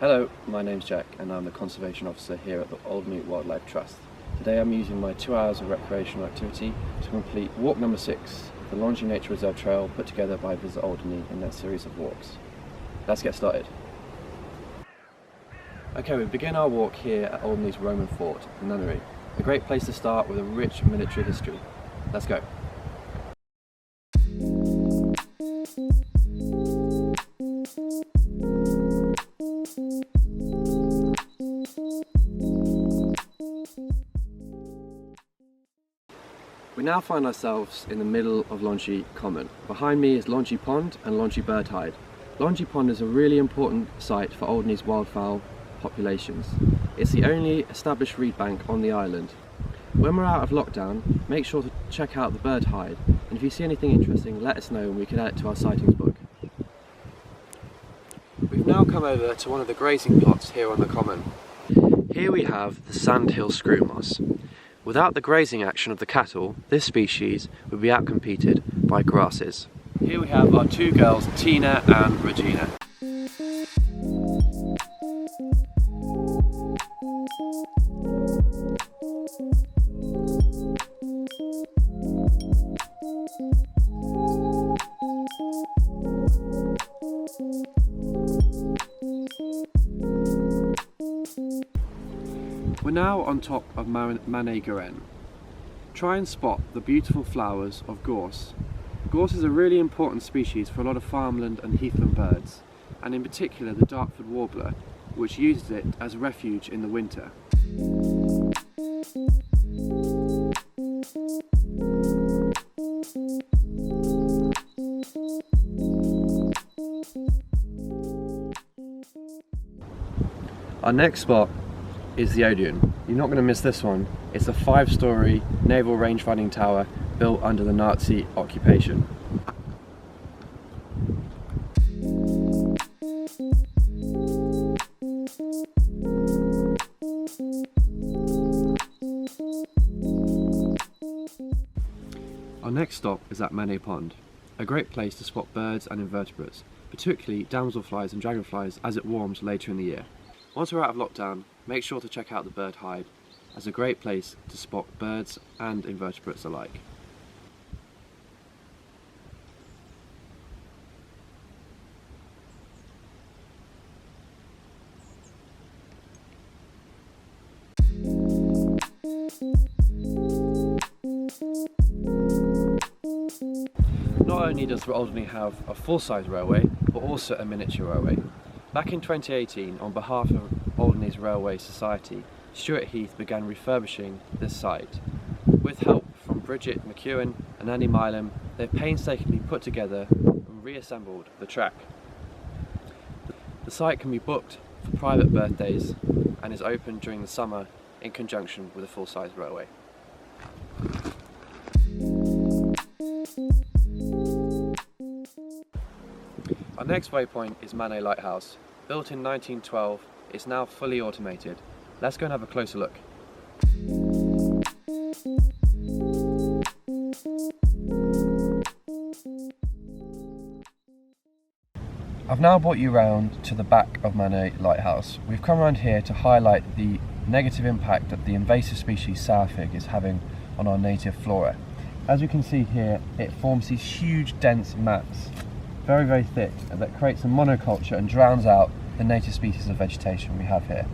Hello, my name's Jack and I'm the Conservation Officer here at the Alderney Wildlife Trust. Today I'm using my 2 hours of recreational activity to complete walk number 6, the Longis Nature Reserve trail put together by Visit Alderney in their series of walks. Let's get started. Okay, we begin our walk here at Alderney's Roman fort, the nunnery. A great place to start with a rich military history. Let's go. We now find ourselves in the middle of Longis Common. Behind me is Manu Pond and Longis Bird Hide. Longis Pond is a really important site for Alderney's wildfowl populations. It's the only established reed bank on the island. When we're out of lockdown, make sure to check out the bird hide, and if you see anything interesting, let us know and we can add it to our sightings book. We've now come over to one of the grazing plots here on the common. Here we have the sandhill screw moss. Without the grazing action of the cattle, this species would be outcompeted by grasses. Here we have our two girls, Tina and Regina. We're now on top of Mannequin. Try and spot the beautiful flowers of gorse. Gorse is a really important species for a lot of farmland and heathland birds, and in particular the Dartford warbler, which uses it as a refuge in the winter. Our next spot is the Odeon. You're not going to miss this one. It's a 5-storey naval rangefighting tower built under the Nazi occupation. Our next stop is at Manu Pond, a great place to spot birds and invertebrates, particularly damselflies and dragonflies as it warms later in the year. Once we're out of lockdown, make sure to check out the bird hide as a great place to spot birds and invertebrates alike. Not only does Alderney have a full-size railway, but also a miniature railway. Back in 2018, on behalf of Alderney's Railway Society, Stuart Heath began refurbishing this site. With help from Bridget McEwen and Andy Milam, they've painstakingly put together and reassembled the track. The site can be booked for private birthdays and is open during the summer in conjunction with a full-size railway. Our next waypoint is Mano Lighthouse. Built in 1912, it's now fully automated. Let's go and have a closer look. I've now brought you round to the back of Mano Lighthouse. We've come around here to highlight the negative impact that the invasive species sourfig is having on our native flora. As you can see here, it forms these huge dense mats, very thick, that creates a monoculture and drowns out the native species of vegetation we have here.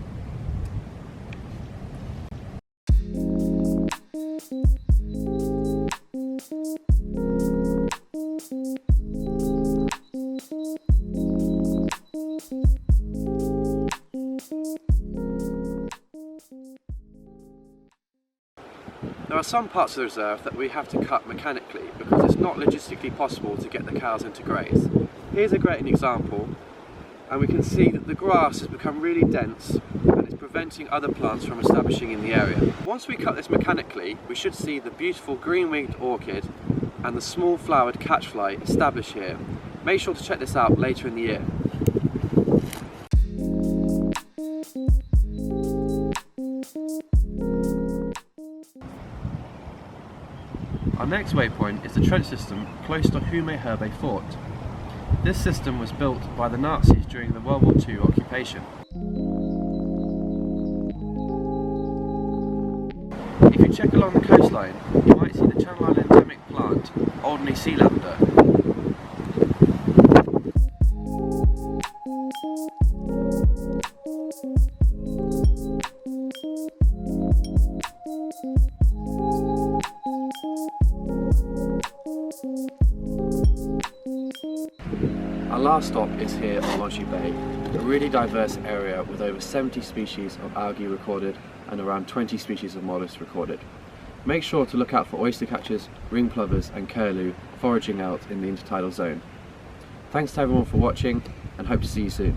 There are some parts of the reserve that we have to cut mechanically because it's not logistically possible to get the cows in to graze. Here's a great example, and we can see that the grass has become really dense and it's preventing other plants from establishing in the area. Once we cut this mechanically, we should see the beautiful green-winged orchid and the small flowered catchfly established here. Make sure to check this out later in the year. Our next waypoint is the trench system close to Hume Herbe Fort. This system was built by the Nazis during the World War II occupation. you check along the coastline, you might see the Channel Island endemic plant, Alderney sea lavender. Our last stop is here on Moji Bay, a really diverse area with over 70 species of algae recorded and around 20 species of mollusks recorded. Make sure to look out for oyster catchers, ring plovers and curlew foraging out in the intertidal zone. Thanks to everyone for watching and hope to see you soon.